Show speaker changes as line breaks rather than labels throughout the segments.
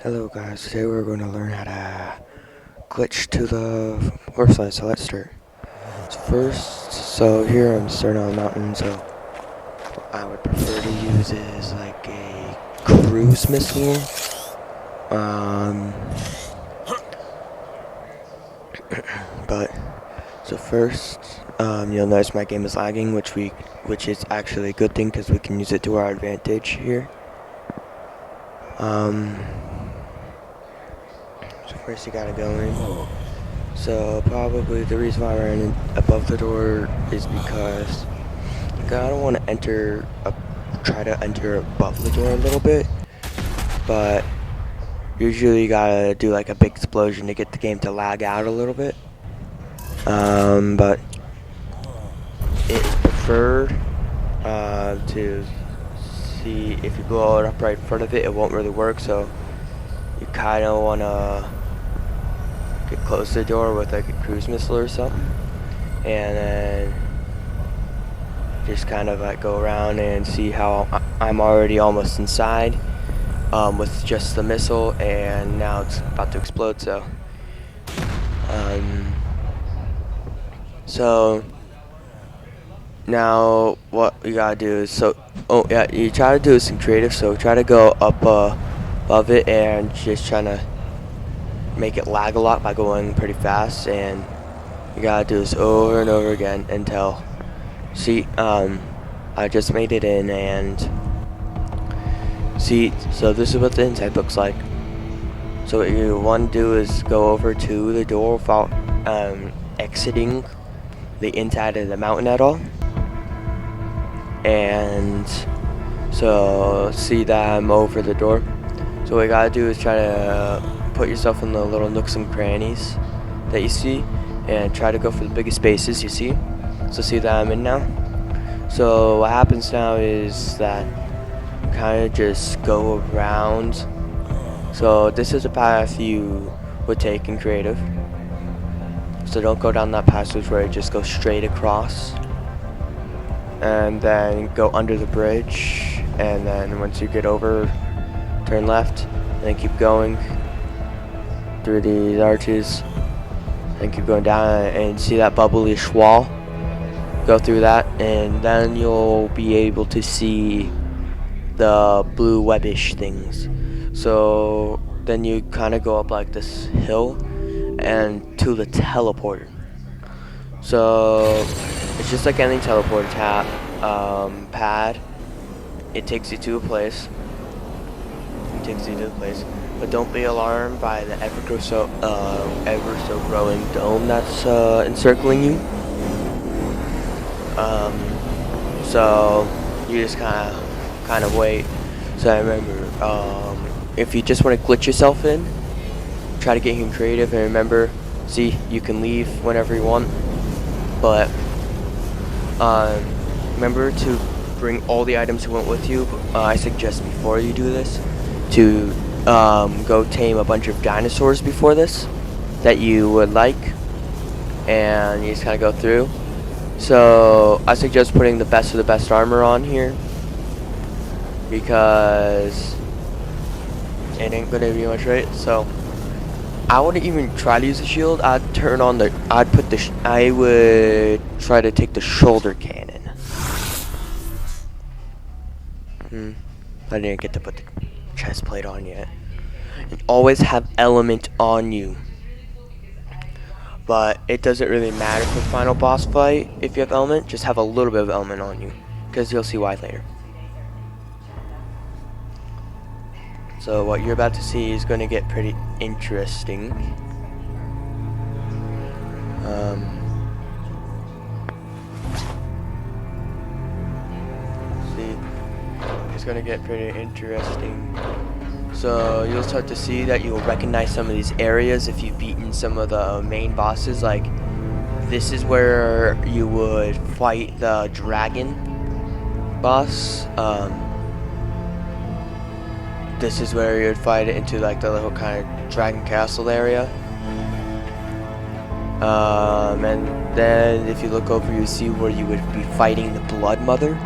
Hello guys, today we're going to learn how to glitch to the horse line, so let's start. So here I'm starting on a mountain, so what I would prefer to use is like a cruise missile. Um, but, so first, you'll notice my game is lagging, which is actually a good thing because we can use it to our advantage here. So first you gotta go in. So probably the reason why we're in above the door is because I don't want to try to enter above the door a little bit, but usually you gotta do like a big explosion to get the game to lag out a little bit. But it is preferred to see if you blow it up right in front of it, it won't really work. So you kind of want to get close to the door with like a cruise missile or something, and then just kind of like go around and see how I'm already almost inside with just the missile, and now it's about to explode. So now what you gotta do is you try to do some creative. So try to go up above it and just trying to make it lag a lot by going pretty fast, and you gotta do this over and over again until I just made it in, and so this is what the inside looks like. So what you want to do is go over to the door without exiting the inside of the mountain at all. And so see that I'm over the door. So what you gotta do is try to put yourself in the little nooks and crannies that you see, and try to go for the biggest spaces you see. So see that I'm in now. So what happens now is that kind of just go around. So this is a path you would take in creative. So don't go down that passage where it just goes straight across, and then go under the bridge, and then once you get over, turn left, and then keep going through these arches, and keep going down, and see that bubblyish wall. Go through that, and then you'll be able to see the blue webbish things. So then you kind of go up like this hill and to the teleporter. So it's just like any teleporter pad. It takes you to a place. But don't be alarmed by the ever so growing dome that's encircling you. So you just kind of wait. So I remember, if you just want to glitch yourself in, try to get him creative, and remember, you can leave whenever you want, but remember to bring all the items you want with you. I suggest before you do this to go tame a bunch of dinosaurs before this that you would like, and you just kind of go through. So I suggest putting the best of the best armor on here, because it ain't gonna be much, right? So I wouldn't even try to use a shield. I would try to take the shoulder cannon. I didn't get to put the chest plate on yet. And always have element on you. But it doesn't really matter for the final boss fight if you have element. Just have a little bit of element on you, because you'll see why later. So what you're about to see is going to get pretty interesting. It's going to get pretty interesting. So you'll start to see that you'll recognize some of these areas if you've beaten some of the main bosses. Like, this is where you would fight the dragon boss. This is where you would fight it into like the little kind of dragon castle area. And then if you look over, you see where you would be fighting the Blood Mother.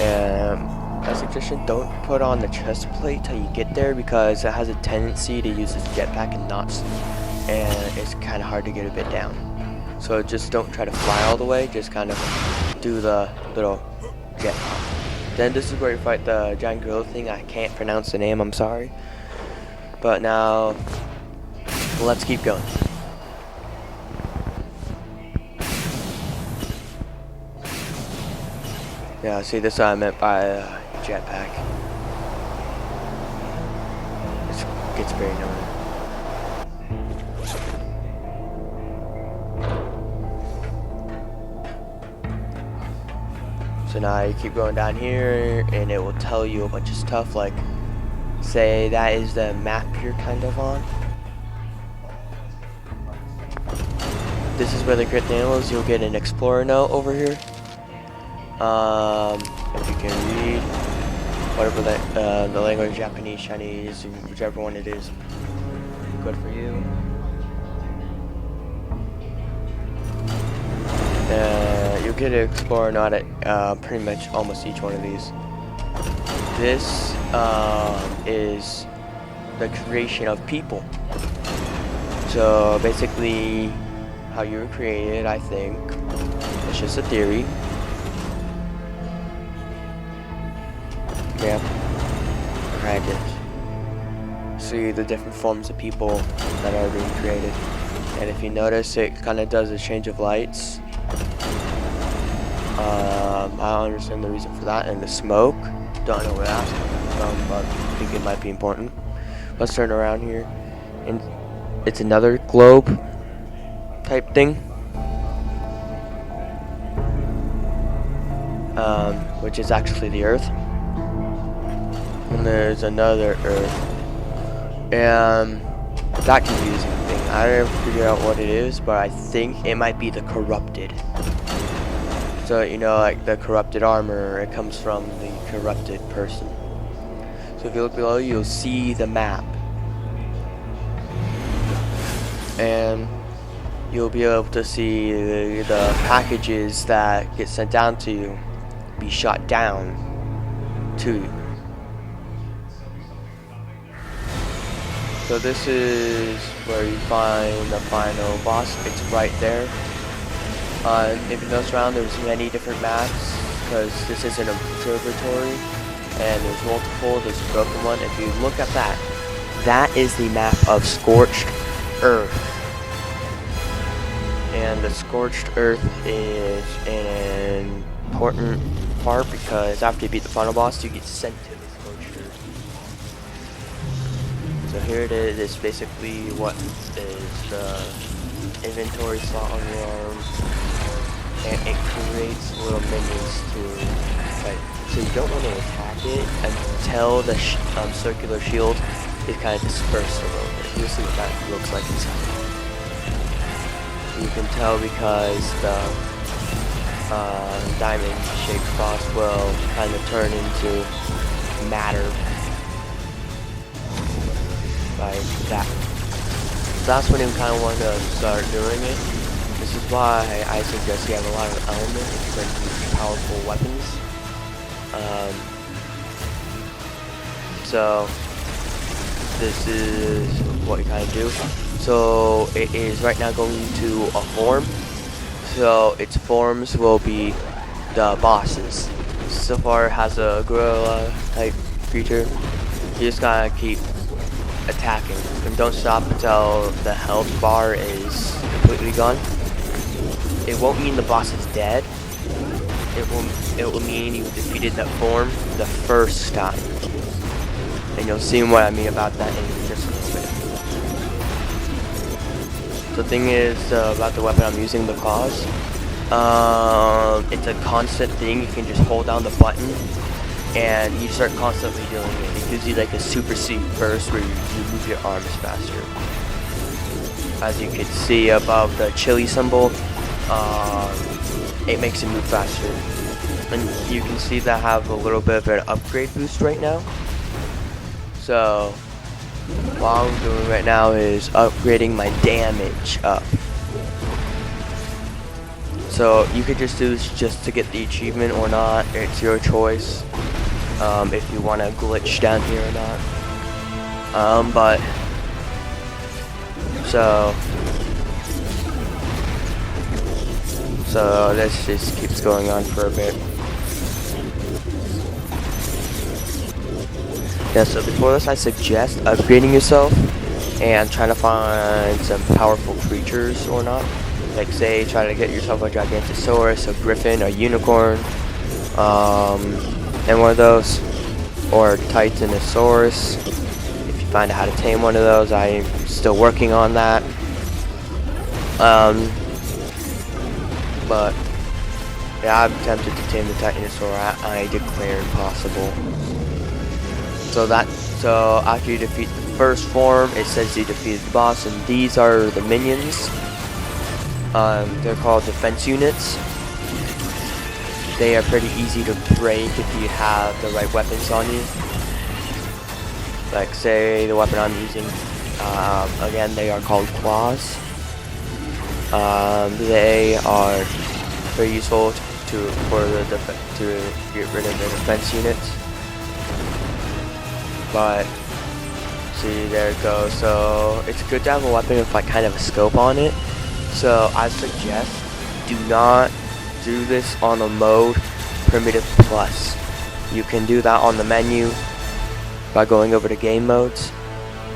And a suggestion, don't put on the chest plate till you get there, because it has a tendency to use its jetpack in knots, and it's kind of hard to get a bit down. So just don't try to fly all the way, just kind of do the little jet hop. Then this is where you fight the giant gorilla thing. I can't pronounce the name, I'm sorry. But now, let's keep going. Yeah, see, this is what I meant by jetpack. It gets very annoying. So now you keep going down here, and it will tell you a bunch of stuff, like, say that is the map you're kind of on. This is where the crit animals. You'll get an explorer note over here. If you can read whatever the language, Japanese, Chinese, whichever one it is, good for you. You'll get an explorer note at pretty much almost each one of these. This is the creation of people. So basically, how you were created, I think, it's just a theory. Yeah, Ark Hacked. See the different forms of people that are being created, and if you notice, it kind of does a change of lights. I don't understand the reason for that, and the smoke. Don't know where that's coming from, but I think it might be important. Let's turn around here, and it's another globe type thing, which is actually the Earth. And there's another Earth, and that confusing thing. I didn't figure out what it is, but I think it might be the corrupted. So you know, like the corrupted armor, it comes from the corrupted person. So if you look below, you'll see the map, and you'll be able to see the packages that get sent down to you be shot down to you. So this is where you find the final boss. It's right there. If you notice around, there's many different maps, because this is an observatory, and there's multiple. There's a broken one. If you look at that, that is the map of Scorched Earth. And the Scorched Earth is an important part, because after you beat the final boss, you get sent to the Scorched Earth. So here it is. It's basically what is the inventory slot on your arms, and it creates little minions to fight. So you don't want to attack it until the circular shield is kind of dispersed a little bit. You'll see what that looks like inside. You can tell because the diamond-shaped boss will kind of turn into matter like that. So that's when you kind of want to start doing it. This is why I suggest you have a lot of elements when you use powerful weapons. So this is what you kind of do. So it is right now going to a form. So its forms will be the bosses. So far it has a gorilla type creature. You just gotta keep attacking and don't stop until the health bar is completely gone. It won't mean the boss is dead. It will mean you defeated that form the first time. And you'll see what I mean about that in just a little bit. The thing is about the weapon I'm using, the cause. It's a constant thing. You can just hold down the button and you start constantly doing it. It gives you like a super seed burst where you move your arms faster. As you can see above the chili symbol, it makes it move faster. And you can see that I have a little bit of an upgrade boost right now. So what I'm doing right now is upgrading my damage up. So So you could just do this just to get the achievement or not. It's your choice. If you want to glitch down here or not. But so this just keeps going on for a bit. Yeah, so before this I suggest upgrading yourself and trying to find some powerful creatures or not. Like say try to get yourself a Gigantosaurus, a Griffin, a Unicorn, and one of those, or Titanosaurus. If you find out how to tame one of those, I'm still working on that. But yeah, I'm tempted to tame the Titanosaur. I declare impossible. So after you defeat the first form, it says you defeated the boss, and these are the minions. They're called defense units. They are pretty easy to break if you have the right weapons on you. Like say the weapon I'm using, again they are called claws. They are very useful to get rid of the defense units. But see, there it goes. So it's good to have a weapon with like kind of a scope on it. So I suggest do not do this on the mode Primitive Plus. You can do that on the menu by going over to game modes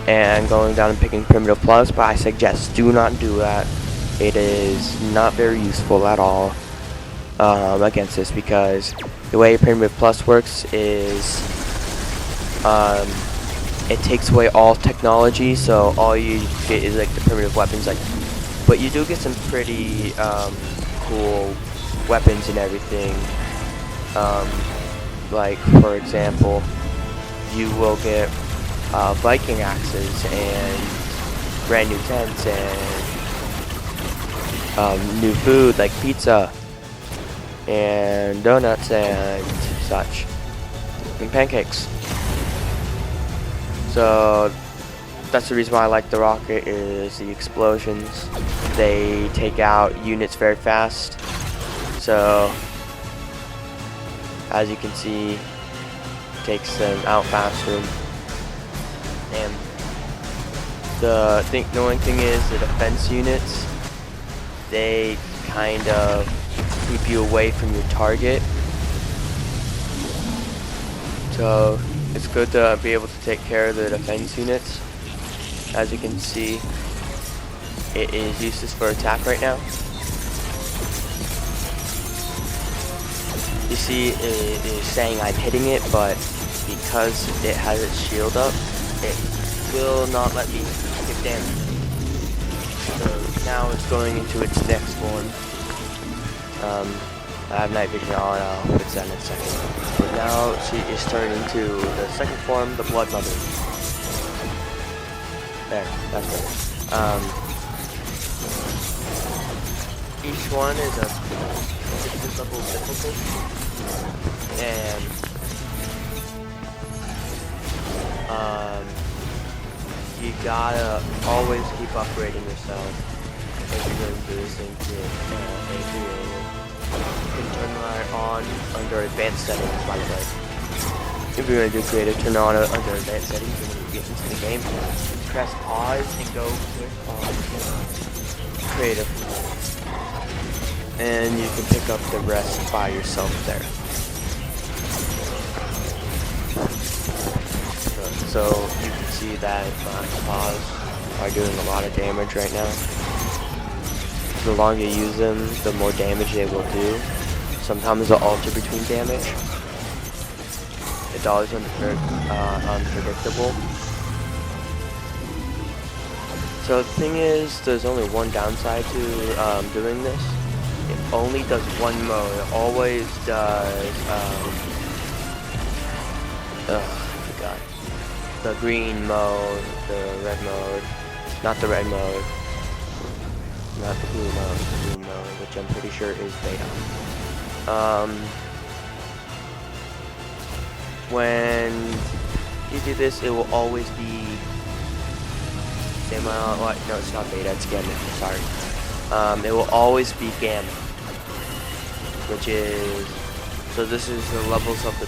and going down and picking Primitive Plus, but I suggest do not do that. It is not very useful at all against this, because the way Primitive Plus works is it takes away all technology, so all you get is like the primitive weapons, like, but you do get some pretty cool weapons and everything. Like for example, you will get Viking axes and brand new tents and new food like pizza and donuts and such, and pancakes. So that's the reason why I like the rocket, is the explosions. They take out units very fast. So as you can see, takes them out faster. And the annoying thing is the defense units, they kind of keep you away from your target. So it's good to be able to take care of the defense units. As you can see, it is useless for attack right now. You see, it is saying I'm hitting it, but because it has its shield up, it will not let me take damage. So now it's going into its next form. I have night vision on, I'll fix that in a second. But now she is turning into the second form, the Blood Mother. There, that's better. Each one is a 6th level difficulty, and you gotta always keep upgrading yourself if you're going to do this thing to you can turn that on under advanced settings, by the way. If you're going to do creative, turn on under advanced settings, and when you get into the game, press pause and go click on creative. And you can pick up the rest by yourself there. So you can see that my claws are doing a lot of damage right now. The longer you use them, the more damage they will do. Sometimes they'll alter between damage. It's always unpredictable. So the thing is, there's only one downside to doing this. It only does one mode. It always does, I forgot. The green mode, the red mode, not the red mode. Not the blue mode, the green mode, which I'm pretty sure is beta. When you do this, it will always be no, it's not beta, it's gamma, sorry. It will always be gamma. which is, so this is the levels of the